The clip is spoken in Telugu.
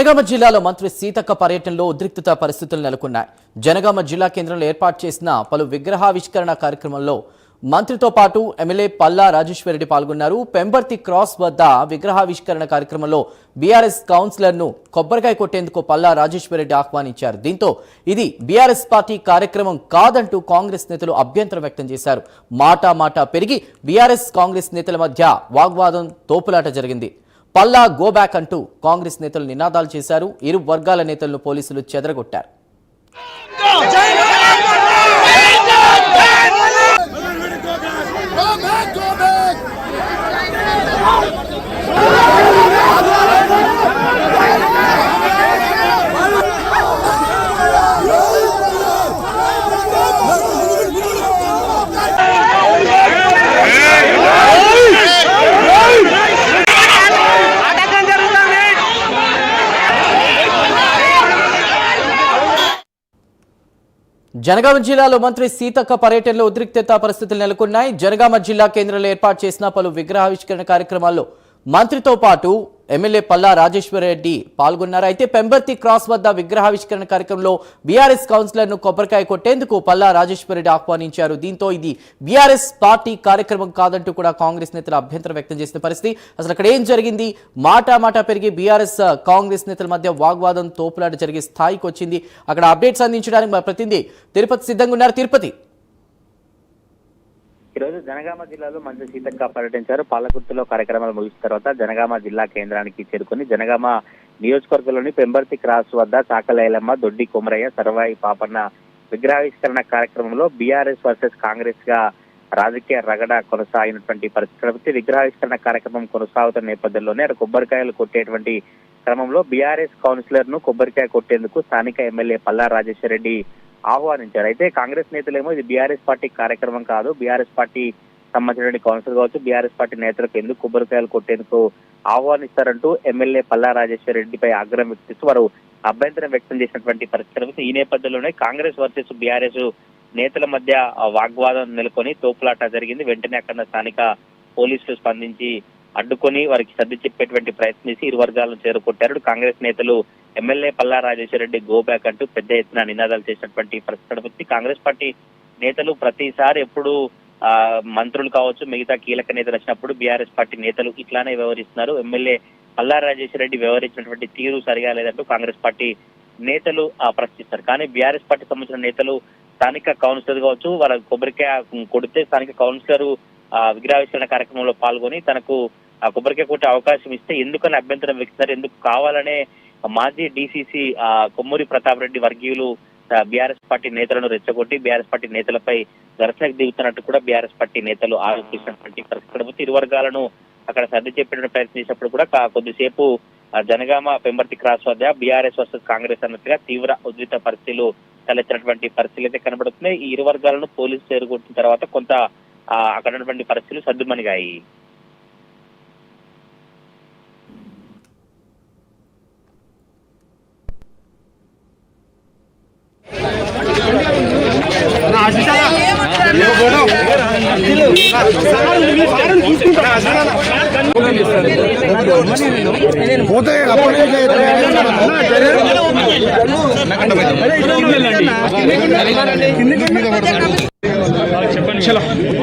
జనగామ జిల్లాలో మంత్రి సీతక్క పర్యటనలో ఉద్రిక్తత పరిస్థితులు నెలకొన్నాయి. జనగామ జిల్లా కేంద్రంలో ఏర్పాటు చేసిన పలు విగ్రహావిష్కరణ కార్యక్రమంలో మంత్రితో పాటు ఎమ్మెల్యే పల్లా రాజేశ్వరరెడ్డి పాల్గొన్నారు. పెంబర్తి క్రాస్ వద్ద విగ్రహావిష్కరణ కార్యక్రమంలో బీఆర్ఎస్ కౌన్సిలర్ను కొబ్బరికాయ కొట్టేందుకు పల్లా రాజేశ్వరరెడ్డి ఆహ్వానించారు. దీంతో ఇది బీఆర్ఎస్ పార్టీ కార్యక్రమం కాదంటూ కాంగ్రెస్ నేతలు అభ్యంతరం వ్యక్తం చేశారు. మాట పెరిగి బీఆర్ఎస్ కాంగ్రెస్ నేతల మధ్య వాగ్వాదం తోపులాట జరిగింది. పల్లా గో బ్యాక్ అంటూ కాంగ్రెస్ నేతలు నినాదాలు చేశారు. ఇరు వర్గాల నేతలను పోలీసులు చెదరగొట్టారు. జనగామ జిల్లాలో మంత్రి సీతక్క పర్యటనలో ఉద్రిక్తత పరిస్థితులు నెలకొన్నాయి. జనగామ జిల్లా కేంద్రంలో ఏర్పాటు చేసిన పలు విగ్రహావిష్కరణ కార్యక్రమాల్లో మంత్రితో పాటు ఎమ్మెల్యే పల్లా రాజేశ్వరరెడ్డి పాల్గొన్నారు. అయితే పెంబర్తి క్రాస్ వద్ద విగ్రహావిష్కరణ కార్యక్రమంలో బీఆర్ఎస్ కౌన్సిలర్ను కొబ్బరికాయ కొట్టేందుకు పల్లా రాజేశ్వరరెడ్డి ఆహ్వానించారు. దీంతో ఇది బీఆర్ఎస్ పార్టీ కార్యక్రమం కాదంటూ కూడా కాంగ్రెస్ నేతలు అభ్యంతరం వ్యక్తం చేసిన పరిస్థితి. అసలు అక్కడ ఏం జరిగింది? మాట పెరిగి బీఆర్ఎస్ కాంగ్రెస్ నేతల మధ్య వాగ్వాదం తోపులాట జరిగే స్థాయికి వచ్చింది. అక్కడ అప్డేట్స్ అందించడానికి మా ప్రతినిధి తిరుపతి సిద్ధంగా ఉన్నారు. తిరుపతి, ఈరోజు జనగామ జిల్లాలో మంత్రి సీతక్క పర్యటించారు. పాలకుర్తిలో కార్యక్రమాలు ముగిసిన తర్వాత జనగామ జిల్లా కేంద్రానికి చేరుకుని జనగామ నియోజకవర్గంలోని పెంబర్తి క్రాస్ వద్ద చాకలైలమ్మ, దొడ్డి కొమరయ్య, సర్వాయి పాపన్న విగ్రహావిష్కరణ కార్యక్రమంలో బీఆర్ఎస్ వర్సెస్ కాంగ్రెస్ గా రాజకీయ రగడ కొనసాగినటువంటి పరిస్థితి. విగ్రహావిష్కరణ కార్యక్రమం కొనసాగుతున్న నేపథ్యంలోనే అక్కడ కొబ్బరికాయలు కొట్టేటువంటి క్రమంలో బీఆర్ఎస్ కౌన్సిలర్ ను కొబ్బరికాయ కొట్టేందుకు స్థానిక ఎమ్మెల్యే పల్లా రాజేశ్వరరెడ్డి ఆహ్వానించారు. అయితే కాంగ్రెస్ నేతలేమో ఇది బీఆర్ఎస్ పార్టీ కార్యక్రమం కాదు, బీఆర్ఎస్ పార్టీ సంబంధించిన కౌన్సిలర్ కావచ్చు, బీఆర్ఎస్ పార్టీ నేతలకు ఎందుకు కొబ్బరికాయలు కొట్టేందుకు ఆహ్వానిస్తారంటూ ఎమ్మెల్యే పల్లా రాజేశ్వరరెడ్డిపై ఆగ్రహం వ్యక్తిస్తూ వారు అభ్యంతరం వ్యక్తం చేసినటువంటి పరిస్థితి. ఈ నేపథ్యంలోనే కాంగ్రెస్ వర్సెస్ బీఆర్ఎస్ నేతల మధ్య వాగ్వాదం నెలకొని తోపులాట జరిగింది. వెంటనే అక్కడ స్థానిక పోలీసులు స్పందించి అడ్డుకొని వారికి సర్ది చెప్పేటువంటి ప్రయత్నం చేసి ఇరు వర్గాలను చేరుకొట్టారు. కాంగ్రెస్ నేతలు MLA Palla Rajeshwar Reddy go back అంటూ పెద్ద ఎత్తున నినాదాలు చేసినటువంటి పరిస్థితి. కాంగ్రెస్ పార్టీ నేతలు ప్రతిసారి ఎప్పుడు మంత్రులు కావచ్చు, మిగతా కీలక నేతలు వచ్చినప్పుడు బీఆర్ఎస్ పార్టీ నేతలు ఇట్లానే వ్యవహరిస్తున్నారు. ఎమ్మెల్యే పల్లా రాజేశ్వరరెడ్డి వ్యవహరించినటువంటి తీరు సరిగా లేదంటూ కాంగ్రెస్ పార్టీ నేతలు ప్రశ్నిస్తారు. కానీ బీఆర్ఎస్ పార్టీ సంబంధించిన నేతలు స్థానిక కౌన్సిలర్ కావచ్చు, వాళ్ళ కొబ్బరికాయ కొడితే స్థానిక కౌన్సిలర్ విగ్రహావిష్కరణ కార్యక్రమంలో పాల్గొని తనకు కొబ్బరికాయ కొట్టే అవకాశం ఇస్తే ఎందుకని అభ్యంతరం వ్యక్తిస్తారు, ఎందుకు కావాలనే మాజీ డీసీసీ కొమ్మూరి ప్రతాప్ రెడ్డి వర్గీయులు బీఆర్ఎస్ పార్టీ నేతలను రెచ్చగొట్టి బీఆర్ఎస్ పార్టీ నేతలపై ఘర్షణకు దిగుతున్నట్టు కూడా బీఆర్ఎస్ పార్టీ నేతలు ఆరోపిస్తున్నటువంటి పరిస్థితి. ఇరు వర్గాలను అక్కడ సర్ది చెప్పేటువంటి ప్రయత్నం చేసినప్పుడు కూడా కొద్దిసేపు జనగామ పెంబర్తి క్రాస్ వద్ద బీఆర్ఎస్ వర్సెస్ కాంగ్రెస్ అన్నట్టుగా తీవ్ర ఉద్రిక్త పరిస్థితులు తలెత్తినటువంటి పరిస్థితులు అయితే కనబడుతున్నాయి. ఈ ఇరు వర్గాలను పోలీసులు చేరుకొట్టిన తర్వాత కొంత అక్కడ ఉన్నటువంటి పరిస్థితులు సద్దుమణిగాయి. చెప్పండి.